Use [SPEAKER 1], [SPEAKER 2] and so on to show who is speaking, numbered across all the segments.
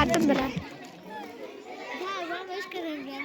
[SPEAKER 1] حتى بلا هیچ گرمی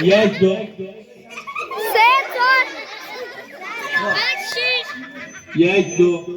[SPEAKER 2] یک دو
[SPEAKER 1] سه چهار پنج شش
[SPEAKER 2] یک دو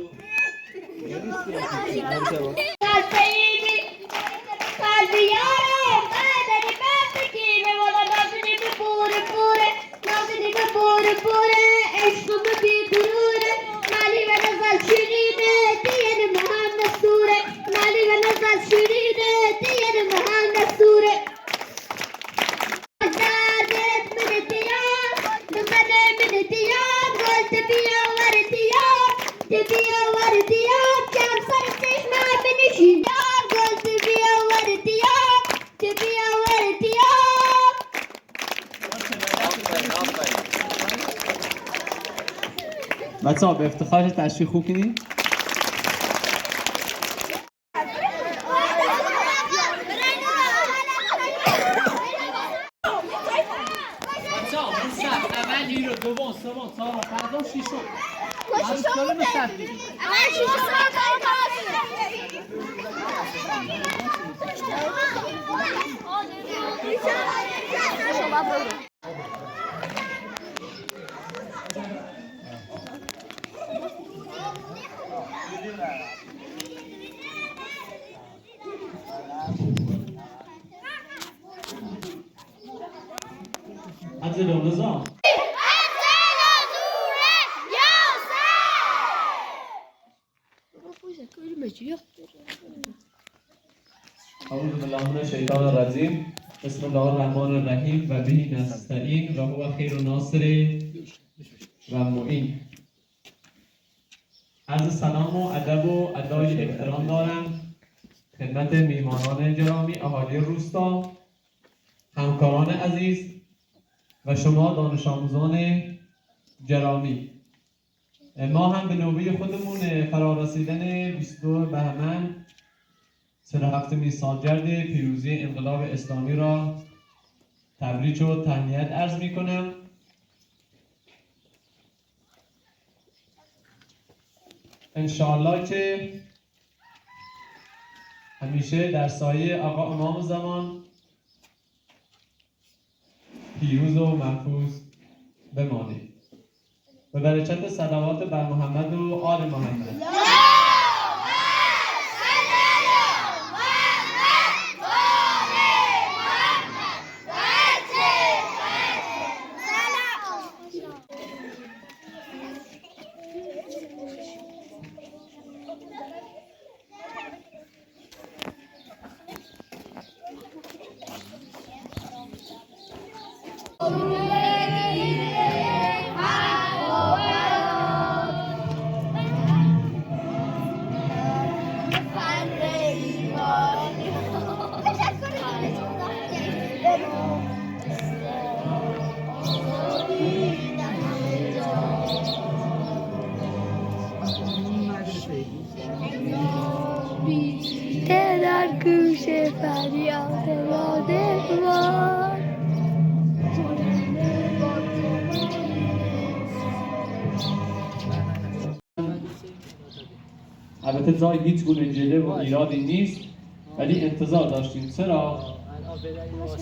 [SPEAKER 2] بچه ها به افتخارش تشریح خوب کنید. دوم سوم چهارم پنجم ششم هر کاری مسافتی عدل و نظام اعوذ بالله من الشیطان الرجیم بسم الله الرحمن الرحیم و به نستعین و هو خیر ناصر و معین. عرض سلام و ادب و ادای احترام دارم خدمت میهمانان گرامی، اهالی روستا، همکاران عزیز و شما دانش آموزان گرامی. ما هم به نوبه خودمون فرارسیدن 22 بهمن 47مین سالگرد پیروزی انقلاب اسلامی را تبریک و تهنیت عرض می کنم. انشاءالله که همیشه در سایه آقا امام زمان پیروز و محفوظ بمانید. به برکت صلوات بر محمد و آل محمد.
[SPEAKER 1] در گوش فریاد رادهوار
[SPEAKER 2] البته جای هیچ گونه جله و ایرادی نیست، ولی انتظار داشتیم. چرا؟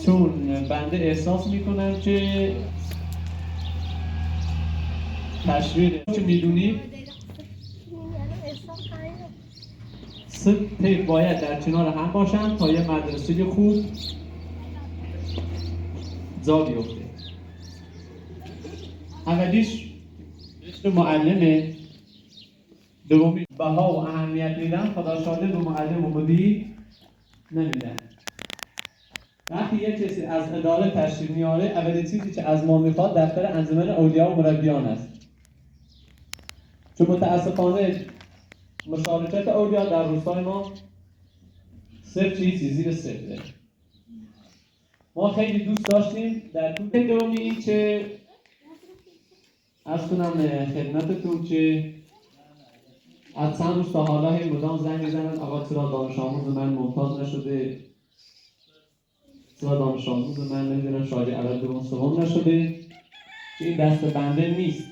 [SPEAKER 2] چون بنده احساس میکنم که تشویر که میدونید سه باید در کنار هم باشن تا یه مدرسه خوب جا بیفته. اولیش معلمه، دومی بها و اهمیت میدن، خدا شاده به معلم و مدیر نمیدن. وقتی یک کسی از اداره تشریف میاره، اولین چیزی که از ما میخواد دفتر انجمن اولیا و مربیان است. چون متاسفانه مشارکت اولیا در روستای ما صفر چیزی زیر صفره. ما خیلی دوست داشتیم در طول دومی که از کنم خدمتتون که از چند روز تا حالا هی مدام زنگ میزنن آقا چرا دانش آموز من ممتاز نشده، چرا دانش آموز من نمیدونم شاید اول دوم سوم نشده، که این دست بنده نیست.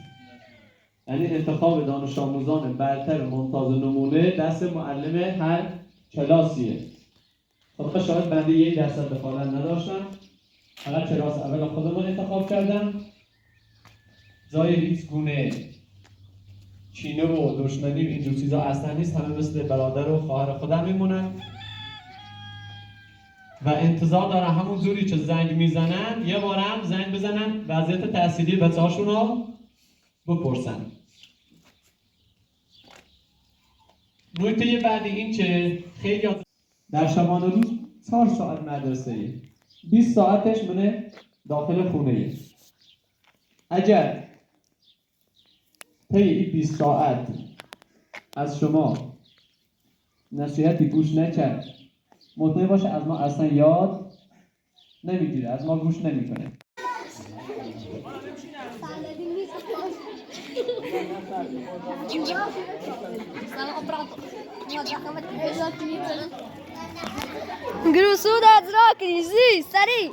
[SPEAKER 2] یعنی انتخاب دانش آموزان برتر ممتاز نمونه دست معلم هر کلاسیه. خب شاید بنده یک درصد دخالت نداشتم، فقط کلاس اول خودمون انتخاب کردم. جای هیچ گونه کینه و دشمنی و اینجور چیزا اصلا نیست، همه مثل برادر و خواهر خودم میمونن و انتظار دارن همون جوری که زنگ میزنن یه بارم زنگ بزنن وضعیت تحصیلی بچه‌هاشون رو بپرسن. نکته بعدی این که خیلی در شبانه روز 4 ساعت مدرسه 20 ساعتش منه داخل خونه. اگر طی این 20 ساعت از شما نصیحتی گوش نکرد، مطمئن باشه از ما اصلا یاد نمیگیره، از ما گوش نمیکنه.
[SPEAKER 1] گروسود از را کنیزی سری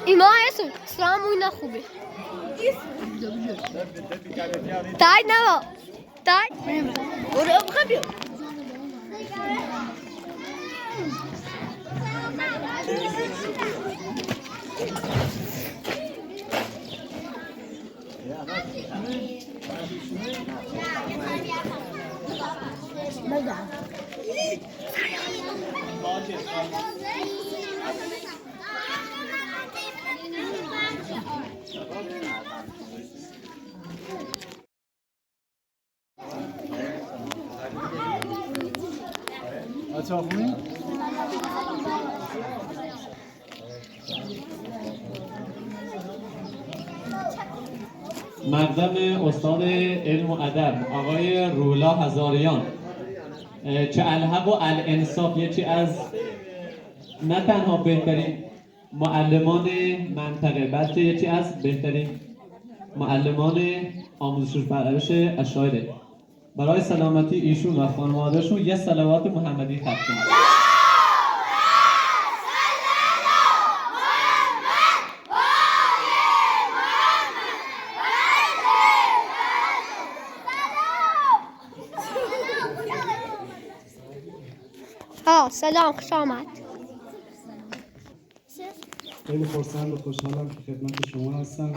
[SPEAKER 1] ایما هستون سلام موی نخوبه تاید نما تاید برو ابخه بیو
[SPEAKER 3] بچه ها خوبی؟
[SPEAKER 2] مقدم استاد علم و ادب آقای رولا هزاریان که الحق و الانصاف یکی از نه تنها بهترین معلمان منطقه بلکه یکی از بهترین معلمان آموزش و پرورش اشاعره، برای سلامتی ایشون و خانواده‌شون یه صلوات محمدی ختم کنید.
[SPEAKER 1] سلام خوش آمد.
[SPEAKER 3] خیلی خرسند و خوشحالم که خدمت شما هستم.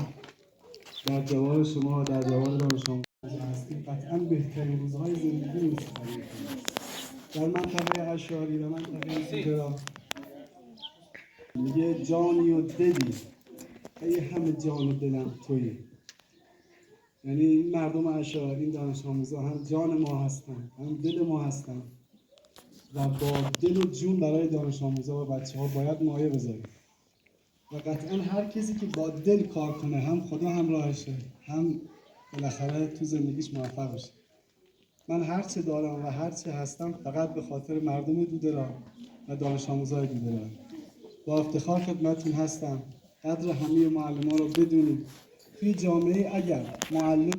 [SPEAKER 3] در جوار شما و در جوار دانش آموزان هستیم. قطعا بهترین روزهای زندگی نیست در منطقه اشاری و منطقه سیدرا. میگه جانی و دلی، ای همه جان و دلم تویی. یعنی این مردم اشاری، این دانش آموزان هم جان ما هستن، هم دل ما هستن و با دل و جون برای دانش آموزا و بچه ها باید مایه بذاریم و قطعا هر کسی که با دل کار کنه هم خدا همراهشه، هم بالاخره تو زندگیش موفق بشه. من هر چه دارم و هر چه هستم فقط به خاطر مردم دودرا و دانش آموزای دودرا. با افتخار خدمتتون هستم. قدر همه معلمان رو بدونید. توی جامعه اگر معلم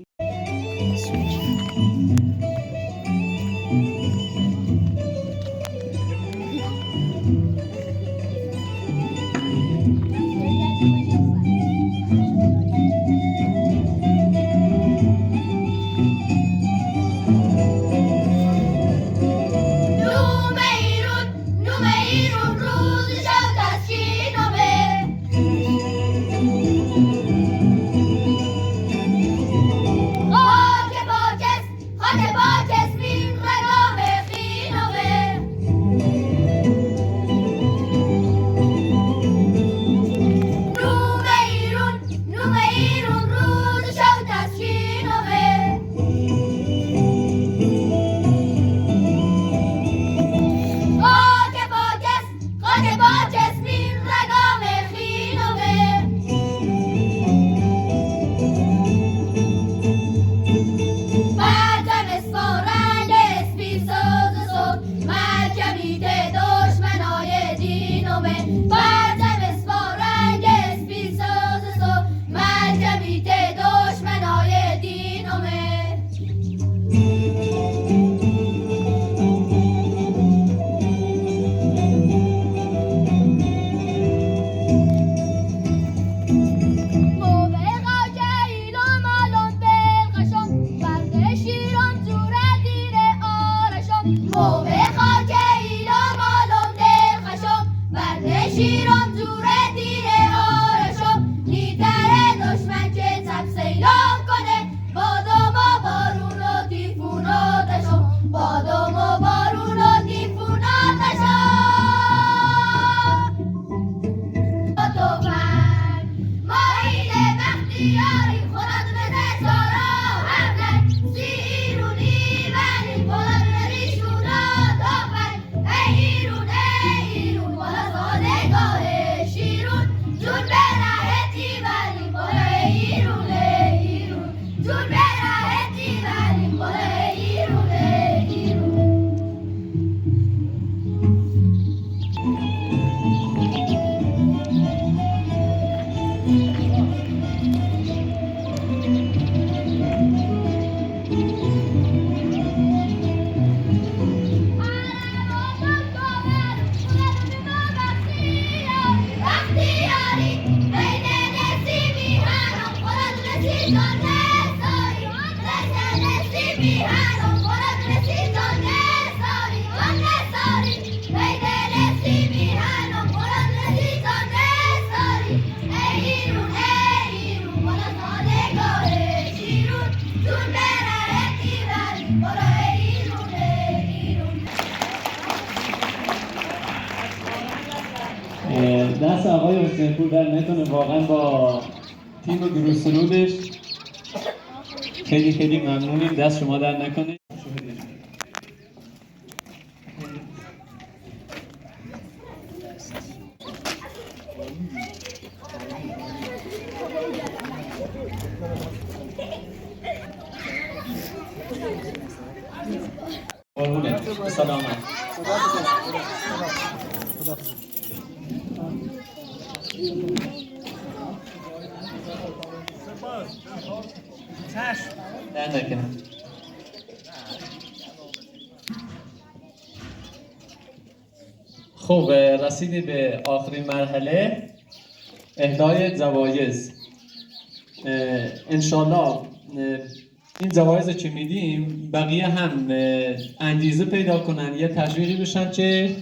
[SPEAKER 2] دست آقای حسین پور در نکنه، واقعا با تیم گروه سرودش خیلی خیلی ممنونیم. دست شما در نکنه. قربونه سلامت. در نکنه. خب رسیدیم به آخرین مرحله، اهدای جوایز. انشالله این جوایز که میدیم بقیه هم انگیزه پیدا کنن، یه تشویقی بشن که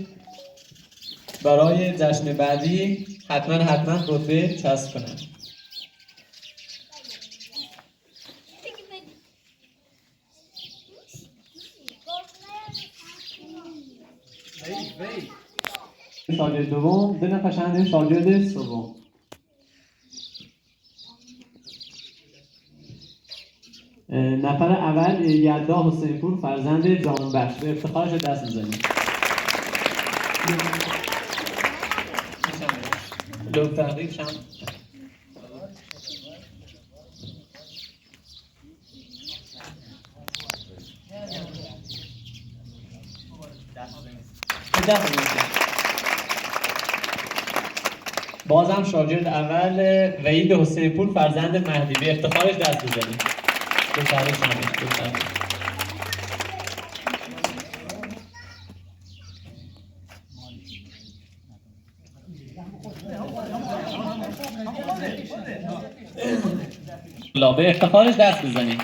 [SPEAKER 2] برای جشن بعدی حتما رتبه کسب کنن. شاگرد دوم، دو نفر شاگرد سوم. نفر اول یلدا حسین پور فرزند جانبخش، به افتخارش دست بزنید. لوک تحقیق شم. بازم شاگرد اول وحید حسین پور فرزند مهدی، به افتخارش دست بزنید. به تحقیق شم. به افتخارش دست بزنید.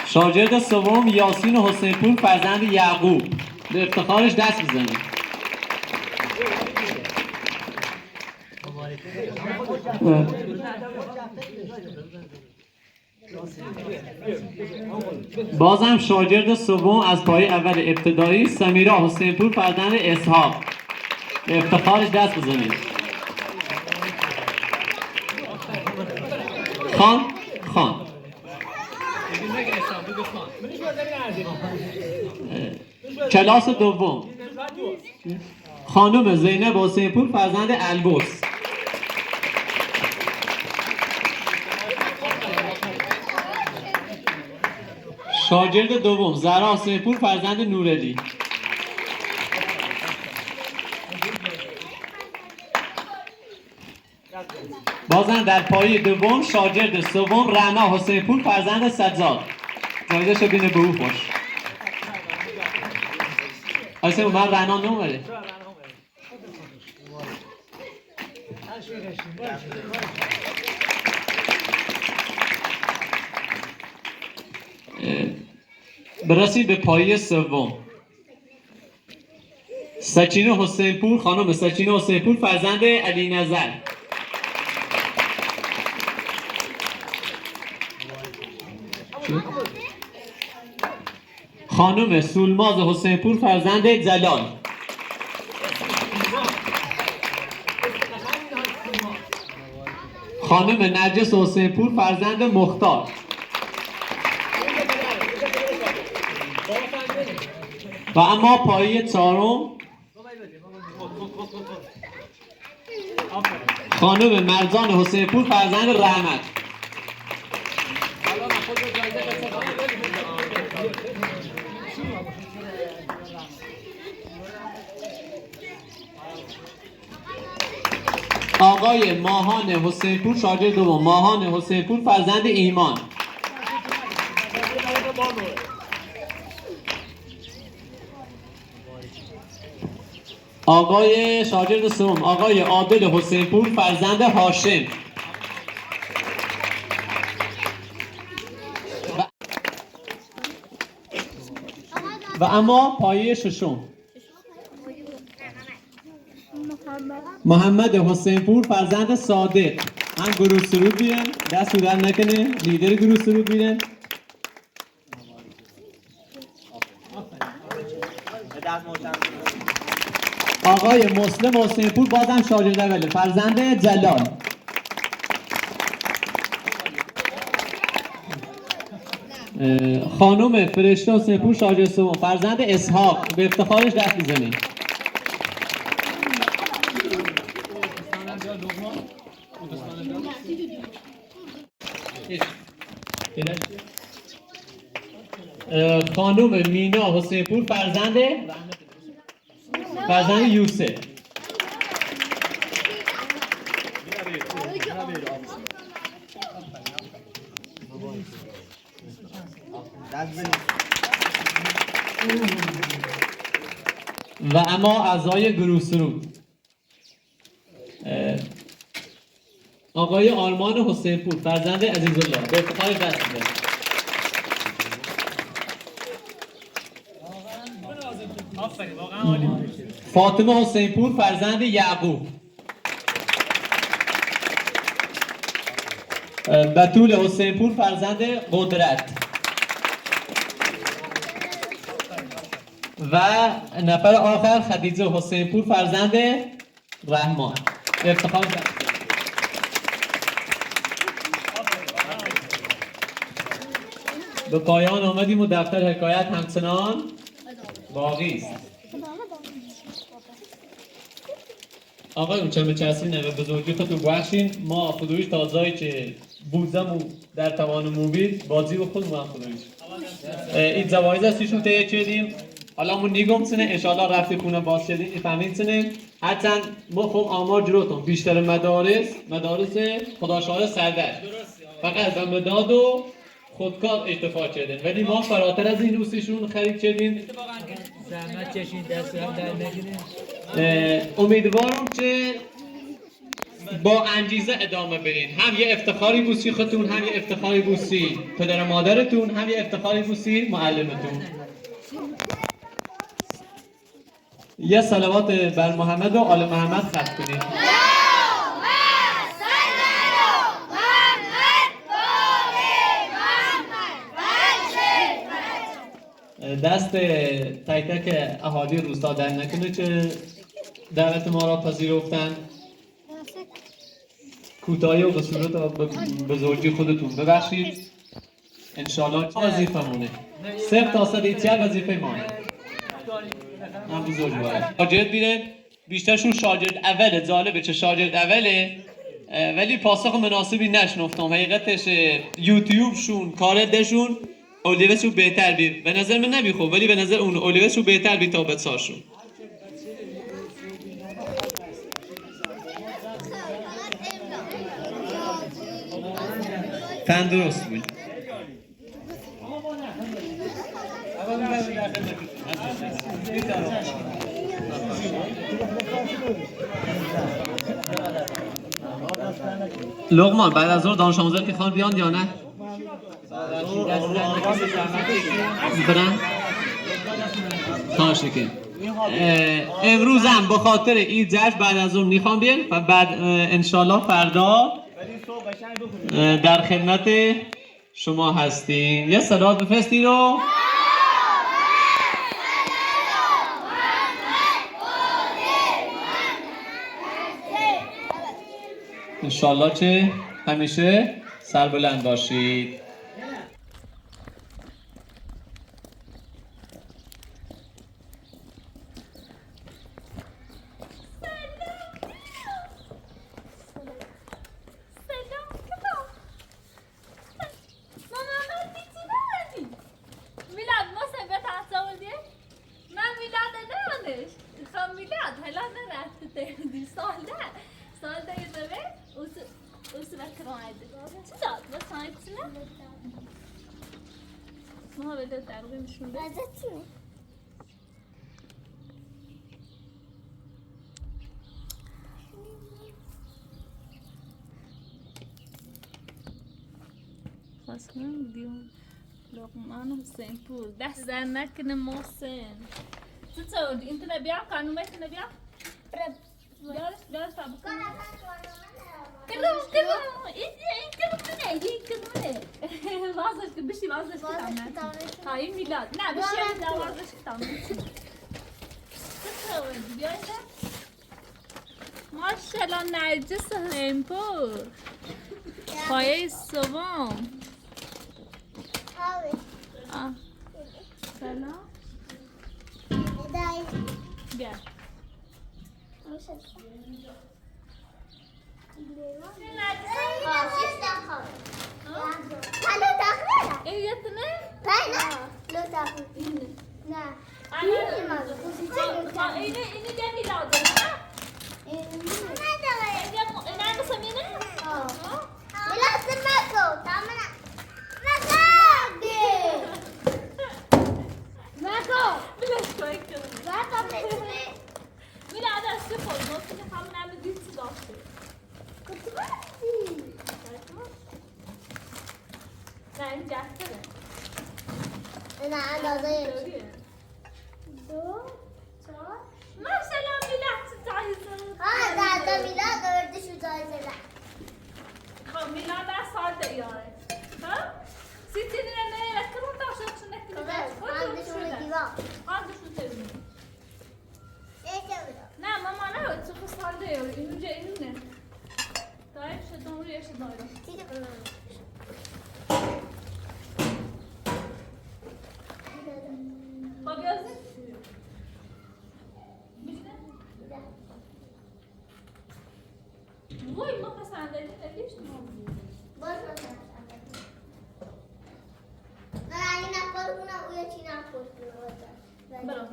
[SPEAKER 2] شاگرد سوم یاسین حسین پور فرزند یعقوب، به افتخارش دست بزنید. بازم شاگرد سوم از پای اول ابتدایی سمیرا حسین پور فرزند اسحاق، به افتخارش دست بزنید. خان کلاس دوم خانم زینب حسین پور فرزند الگوس. شاگرد دوم زهرا حسین پور فرزند نورعلی. بازم در پایه دوم شاگرد سوم رعنا حسین پور فرزند سجاد. جایزه شو بینه به او خوش. آیسه من رعنا نومره. برسید به پایه سوم سکینه حسین پور، خانم سکینه حسین پور فرزند علی نظر. خانم سولماز حسین پور فرزند جلال. خانم نرجس حسین پور فرزند مختار. و اما پایه چهارم خانم مرجان حسین پور فرزند رحمت. آقای ماهان حسین پور شاگرد دوم، ماهان حسین پور فرزند ایمان. آقای شاگرد سوم آقای عادل حسینپور فرزند هاشم. و اما پایه ششم محمد حسینپور فرزند صادق. هم گروه سرود بیرن، دست در نکنه، لیدر گروه سرود بیرن. آقای مسلم حسینپور بازم شاگرد اوله فرزند جلال. خانم فرشته حسینپور شاگرد سوم فرزند اسحاق. به افتخارش دست بزنید. خانم مینا حسینپور فرزند یوسف. و اما اعضای گروه سرود آقای آرمان حسینپور فرزند عزیزالله. به افتخارش دست بزنید. فاطمه حسینپور فرزند یعقوب. بتول حسینپور فرزند قدرت. و نفر آخر خدیجه حسینپور فرزند رحمان. افتخار دست. به پایان آمدیم و دفتر حکایت همچنان باقی است. آقای چند بچسبی نه به بزرگی خودتون بخشین. ما خودویش تازایی که بوزم در توان موبید بازی و خود هم خودویش این جوایز هستیشون تهیه کردیم. حالا ما نگم سنه انشاءالله رفتی خونه باز شدیم فهمید سنه هرچند ما خب آمار جلوتون بیشتر مدارس خداشار سردشت فقط به مداد و خودکار اکتفا کردیم ولی ما فراتر از این دوستیشون خرید کردیم.
[SPEAKER 4] زحمت کشین دست هم در نگیرین.
[SPEAKER 2] امیدوارم که با انگیزه ادامه برین. هم یه افتخاری بوسی خودتون، هم یه افتخاری بوسی پدر و مادرتون، هم یه افتخاری بوسی معلمتون. یه صلوات بر محمد و آل محمد ختم کنید. دست تک تک اهالی روستا در نکنه که دعوت ما را پذیرفتن. کوتاهی و به صورت بزرگی خودتون ببخشید. انشالله وظیفه مونه 0 تا 100 یک وظیفه مونه. هم بزرگواره شاگرد بیرن بیشترشون شاگرد اوله. جالبه چه شاگرد اوله ولی پاسخ مناسبی نشنفتم. حقیقتش یوتیوبشون کاردشون اولیوشو بهتر بی به نظر من نبی خوب ولی به نظر اون اولیوشو بهتر بی تا بتساشون. تندرست بود. لقمان بعد از ظهر دانش آموزا که خوان بیان یا نه؟ برن؟ تاشکه امروز هم به خاطر این جشن بعد از ظهر میخوام بیان و بعد انشالله فردا در خدمت شما هستیم. یه صلوات بفرستین رو انشالله که همیشه سربلند باشید.
[SPEAKER 5] خواستم دیون لقمان حسین پور دست در نکنه محسن چطور این تو نبیام قانون باید نبیام بیارش تابو کن کلوم این کلومه وازش کن بشی وازش کتام ها این میلاد نه بشی میلاد وازش کتام چطور بیارش ماشالله نرجس حسین پور پایه سوم سلام بیا اینه دمی لازم اینه بسمینه میلا دستی خود ممکنه همون همه دیتی داشته نه این جفتره مثلا میلا چه جایزه خب میلا در سال دیاره سیتی نه کرون داشته چون نکنه آدشون تبینی نه ماما نه چه خسال دیاره اینو جا اینو نه دایم شدون روی شد دایره خب یازی وای ما پسنده نمیش برو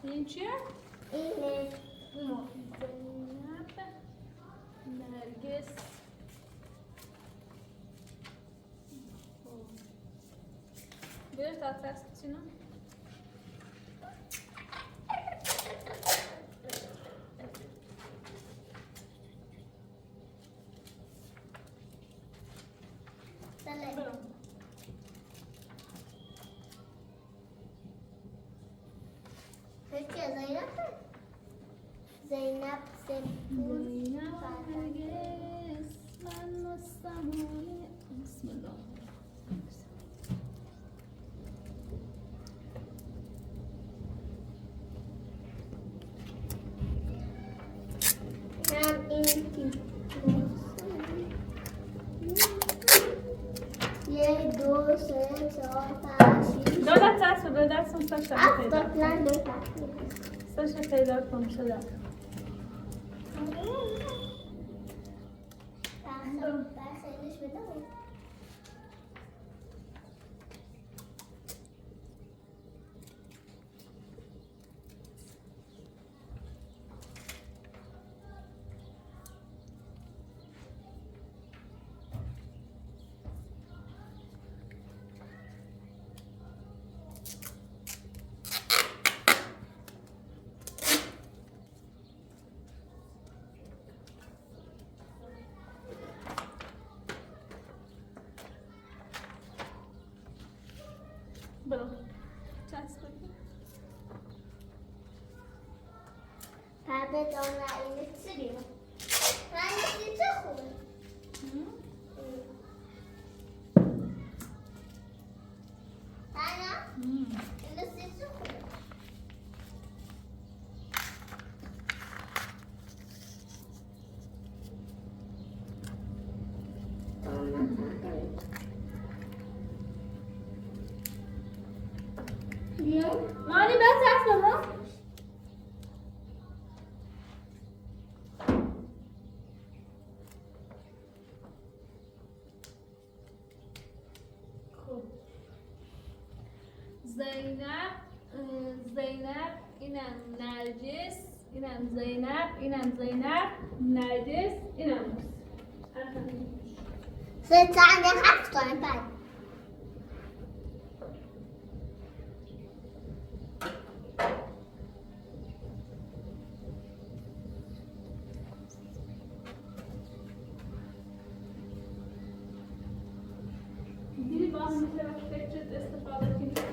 [SPEAKER 5] این چیه؟
[SPEAKER 6] اینه
[SPEAKER 5] زینب نرگس بیرش تا تست چینا؟ برو
[SPEAKER 6] زینب سپور
[SPEAKER 5] نرگس من مستمونه بسم الله
[SPEAKER 6] هم این یک دو سه چهار پنج شیش
[SPEAKER 5] دو دست به دست اون سشت پیدا
[SPEAKER 6] نه دو
[SPEAKER 5] سشت پیدا کن شده
[SPEAKER 6] خیلیش بده
[SPEAKER 5] برو چسب بگیر
[SPEAKER 6] پرده دام رأیه چی بیرون رأیه چه خوبه نه این چه خوبه
[SPEAKER 5] مانی بس هست بابا خب زینب اینم نرجس اینم زینب نرجس اینم
[SPEAKER 6] سه تنه هفت کنه بعد
[SPEAKER 5] مثل وقتی که استفاده کنید